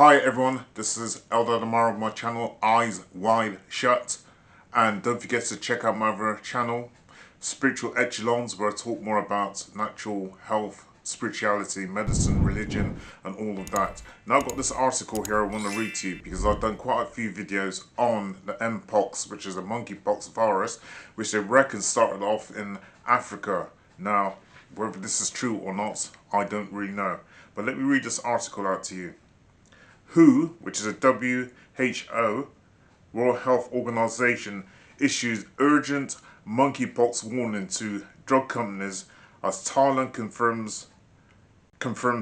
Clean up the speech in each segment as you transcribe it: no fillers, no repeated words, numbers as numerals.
Hi everyone, this is Eldad Amara of my channel, Eyes Wide Shut. And don't forget to check out my other channel, Spiritual Echelons, where I talk more about natural health, spirituality, medicine, religion, and all of that. Now I've got this article here I want to read to you because I've done quite a few videos on the MPOX, which is a monkeypox virus, which they reckon started off in Africa. Now, whether this is true or not, I don't really know. But let me read this article out to you. WHO, which is a WHO, World Health Organization, issues urgent monkeypox warning to drug companies as Thailand confirms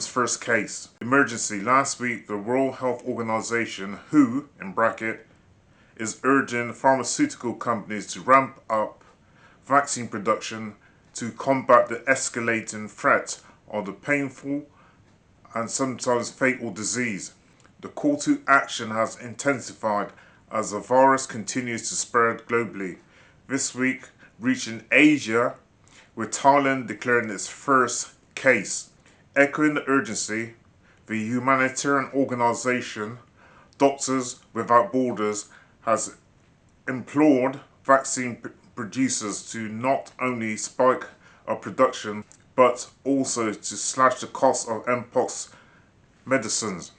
first case. Emergency. Last week, the World Health Organization, WHO, in bracket, is urging pharmaceutical companies to ramp up vaccine production to combat the escalating threat of the painful and sometimes fatal disease. The call to action has intensified as the virus continues to spread globally, this week reaching Asia, with Thailand declaring its first case. Echoing the urgency, the humanitarian organization Doctors Without Borders has implored vaccine producers to not only spike up production, but also to slash the cost of MPOX medicines.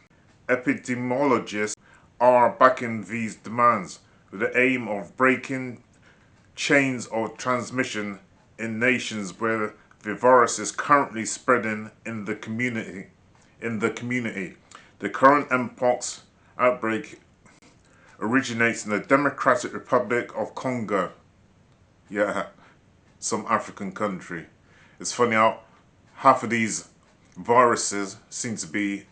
Epidemiologists are backing these demands with the aim of breaking chains of transmission in nations where the virus is currently spreading in the community. The current MPOX outbreak originates in the Democratic Republic of Congo. Yeah, some African country. It's funny how half of these viruses seem to be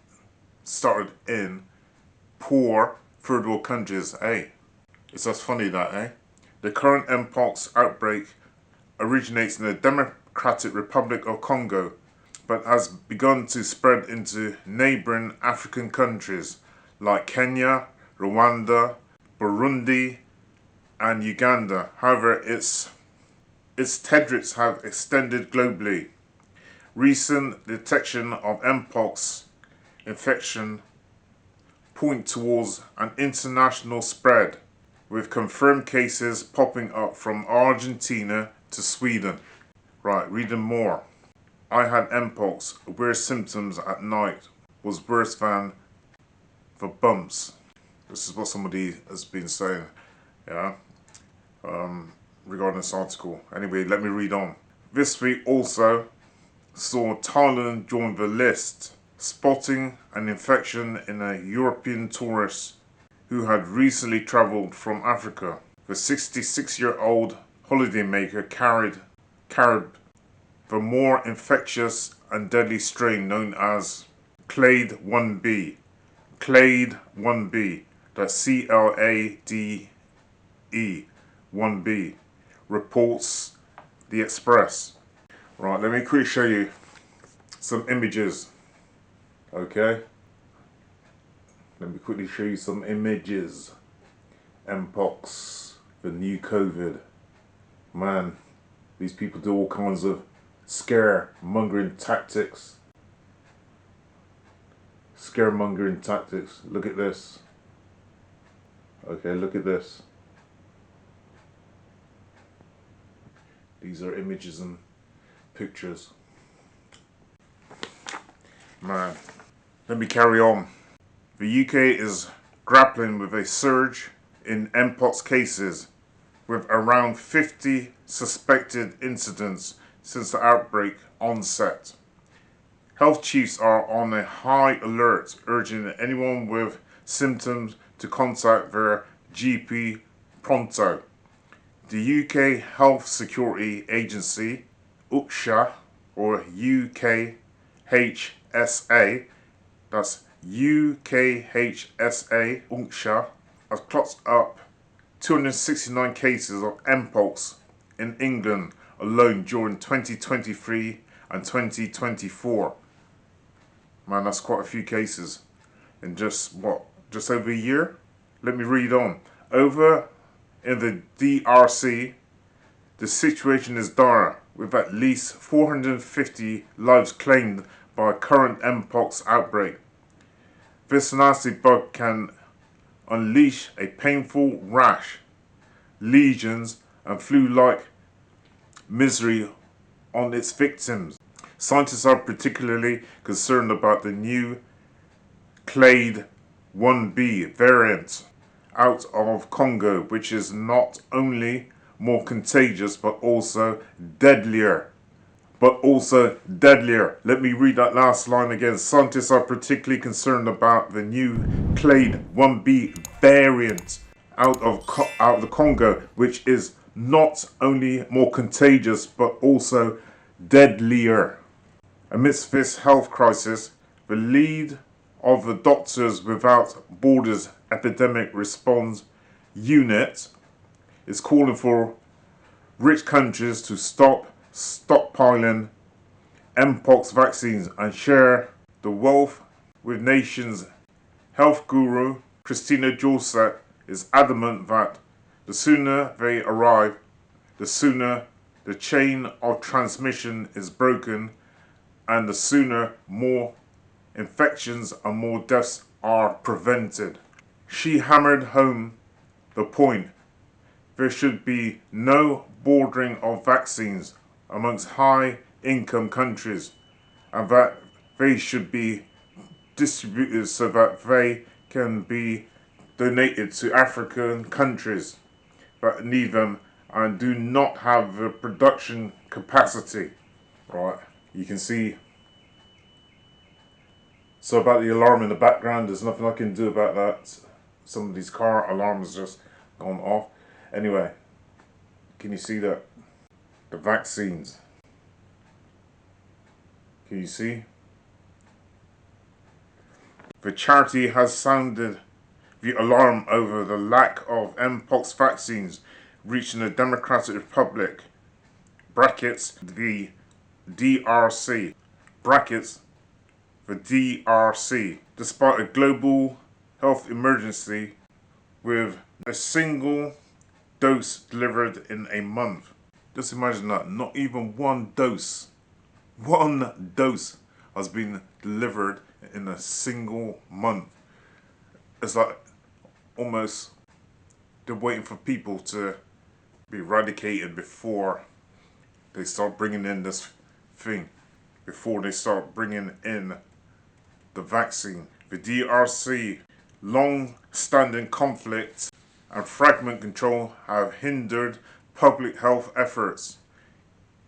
started in poor third world countries, eh? It's just funny that, eh? The current MPOX outbreak originates in the Democratic Republic of Congo, but has begun to spread into neighboring African countries like Kenya, Rwanda, Burundi, and Uganda. However, its tendrils have extended globally. Recent detection of MPOX infection point towards an international spread, with confirmed cases popping up from Argentina to Sweden. Right, reading more. I had MPOX, weird symptoms at night, was worse than the bumps. This is what somebody has been saying, yeah, regarding this article. Anyway, let me read on. This week also saw Thailand join the list, spotting an infection in a European tourist who had recently travelled from Africa. The 66-year-old holidaymaker carried the more infectious and deadly strain known as CLADE 1B. CLADE 1B, that's CLADE 1B, reports the Express. Right, let me quickly show you some images. Okay, let me quickly show you some images. MPOX, the new COVID. Man, these people do all kinds of scaremongering tactics. Scaremongering tactics. Look at this. Okay, look at this. These are images and pictures. Man, let me carry on. The UK is grappling with a surge in MPOX cases, with around 50 suspected incidents since the outbreak onset. Health chiefs are on a high alert, urging anyone with symptoms to contact their GP pronto. The UK Health Security Agency, UKSHA, or UKHSA, that's UKHSA, UKSHA, has clocked up 269 cases of MPOX in England alone during 2023 and 2024. Man, that's quite a few cases in just over a year? Let me read on. Over in the DRC, the situation is dire, with at least 450 lives claimed by a current MPOX outbreak. This nasty bug can unleash a painful rash, lesions, and flu-like misery on its victims. Scientists are particularly concerned about the new CLADE 1b variant out of Congo, which is not only more contagious but also deadlier. Let me read that last line again. Scientists are particularly concerned about the new CLADE 1b variant out of the Congo, which is not only more contagious but also deadlier. Amidst this health crisis, the lead of the Doctors Without Borders Epidemic Response Unit is calling for rich countries to stop stockpiling MPOX vaccines and share the wealth with nations. Health guru Christina Jorset is adamant that the sooner they arrive, the sooner the chain of transmission is broken and the sooner more infections and more deaths are prevented. She hammered home the point: there should be no bordering of vaccines amongst high-income countries, and that they should be distributed so that they can be donated to African countries that need them and do not have the production capacity. Right, you can see. So about the alarm in the background, there's nothing I can do about that. Somebody's car alarm has just gone off. Anyway, can you see that? The vaccines. Can you see? The charity has sounded the alarm over the lack of MPOX vaccines reaching the Democratic Republic, brackets the DRC, brackets the DRC, despite a global health emergency with a single dose delivered in a month. Just imagine that, not even one dose has been delivered in a single month. It's like almost they're waiting for people to be eradicated before they start bringing in this thing, before they start bringing in the vaccine. The DRC, long-standing conflict and fragment control have hindered public health efforts.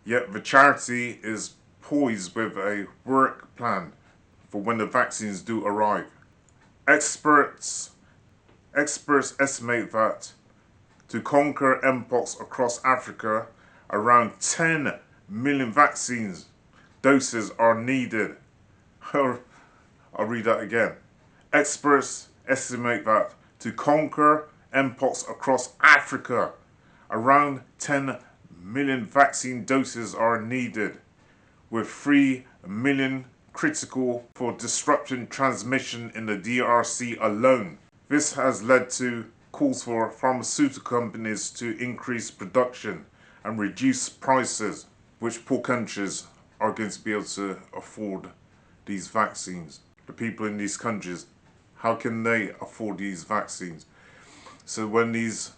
Yet the charity is poised with a work plan for when the vaccines do arrive. Experts estimate that to conquer MPOX across Africa, around 10 million vaccines doses are needed. I'll read that again. Experts estimate that to conquer MPOX across Africa, around 10 million vaccine doses are needed, with 3 million critical for disrupting transmission in the DRC alone. This has led to calls for pharmaceutical companies to increase production and reduce prices, which poor countries are going to be able to afford these vaccines. The people in these countries, how can they afford these vaccines? So when these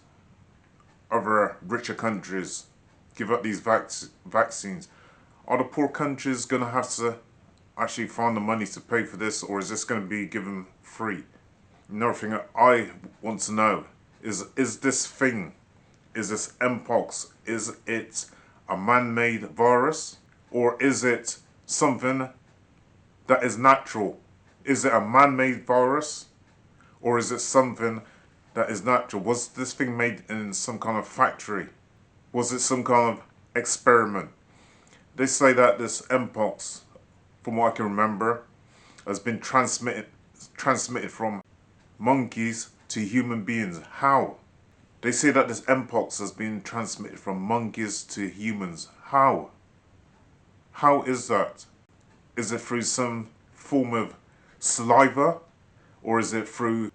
other richer countries give up these vaccines, are the poor countries going to have to actually find the money to pay for this, or is this going to be given free? Another thing I want to know is this MPOX, is it a man-made virus, or is it something that is natural? Is it a man-made virus, or is it something that is natural? Was this thing made in some kind of factory? Was it some kind of experiment? They say that this MPOX, from what I can remember, has been transmitted from monkeys to human beings. How? They say that this MPOX has been transmitted from monkeys to humans. How? How is that? Is it through some form of saliva, or is it through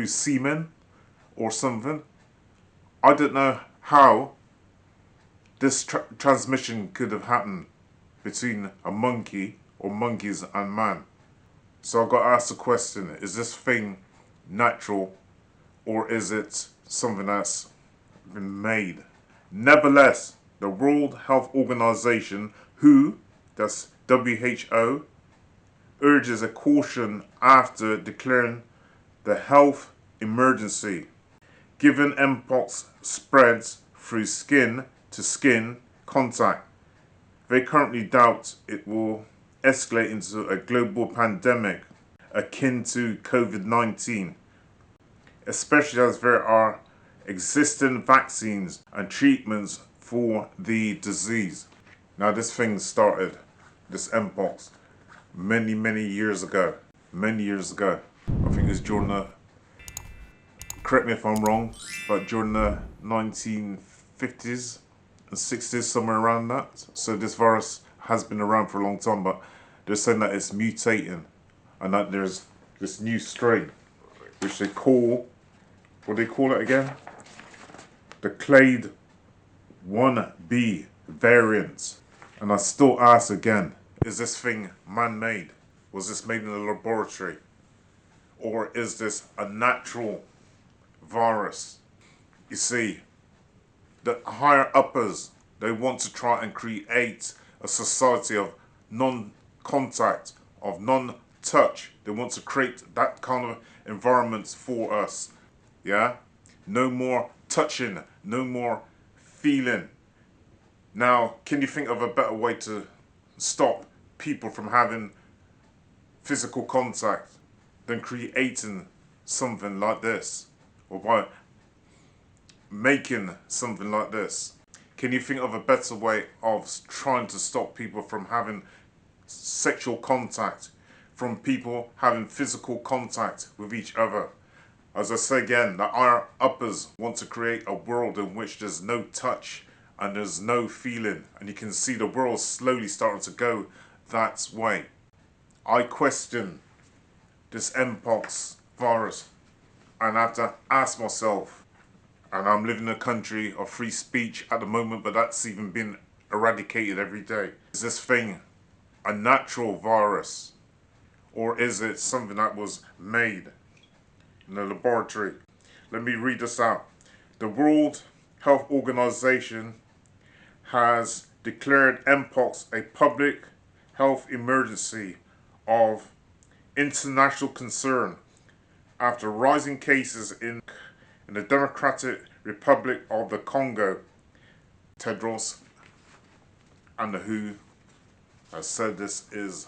semen or something? I don't know how this transmission could have happened between a monkey or monkeys and man. So I've got to ask the question, is this thing natural or is it something that's been made? Nevertheless, the World Health Organization, WHO, that's WHO, urges a caution after declaring the health emergency. Given MPOX spreads through skin to skin contact, they currently doubt it will escalate into a global pandemic akin to COVID-19, especially as there are existing vaccines and treatments for the disease. Now this thing started, this MPOX, many years ago. Many years ago. I think it was during the, correct me if I'm wrong, but during the 1950s and 60s, somewhere around that. So this virus has been around for a long time, but they're saying that it's mutating and that there's this new strain, which they call, what do they call it again? The CLADE 1B variant. And I still ask again, is this thing man-made? Was this made in a laboratory? Or is this a natural virus? You see, the higher uppers, they want to try and create a society of non-contact, of non-touch. They want to create that kind of environment for us. Yeah? No more touching, no more feeling. Now, can you think of a better way to stop people from having physical contact than creating something like this? Or by making something like this? Can you think of a better way of trying to stop people from having sexual contact, from people having physical contact with each other? As I say again, the higher uppers want to create a world in which there's no touch and there's no feeling, and you can see the world slowly starting to go that way. I question this MPOX virus, and I have to ask myself, and I'm living in a country of free speech at the moment, but that's even been eradicated every day. Is this thing a natural virus, or is it something that was made in a laboratory? Let me read this out. The World Health Organization has declared MPOX a public health emergency of international concern after rising cases in the Democratic Republic of the Congo. Tedros and the WHO has said this is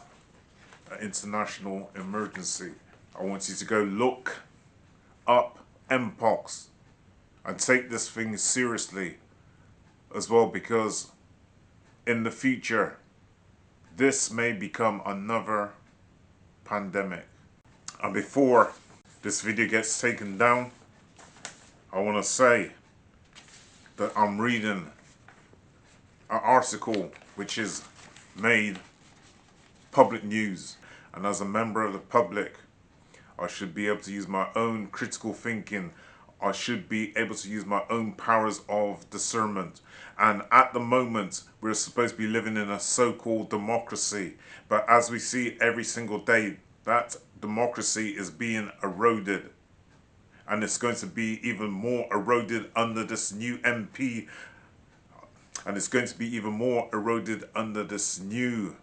an international emergency. I want you to go look up MPOX and take this thing seriously as well, because in the future this may become another pandemic. And before this video gets taken down, I want to say that I'm reading an article which is made public news, and as a member of the public I should be able to use my own critical thinking. I should be able to use my own powers of discernment. And at the moment, we're supposed to be living in a so-called democracy. But as we see every single day, that democracy is being eroded. And it's going to be even more eroded under this new MP. And it's going to be even more eroded under this new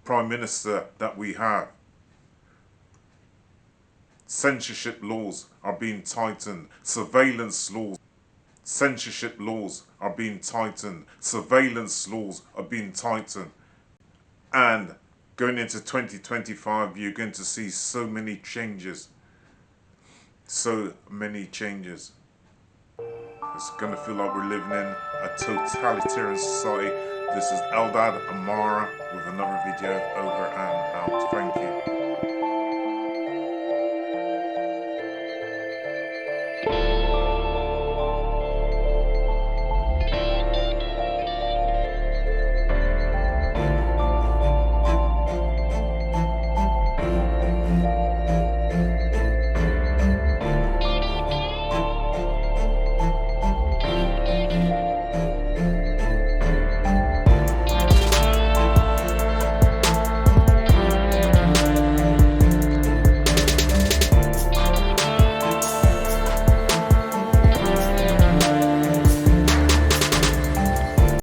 Prime Minister that we have. Censorship laws are being tightened. Surveillance laws. Censorship laws are being tightened. Surveillance laws are being tightened. And going into 2025, you're going to see so many changes. So many changes. It's going to feel like we're living in a totalitarian society. This is Eldad Amara with another video. Over and out. Thank you.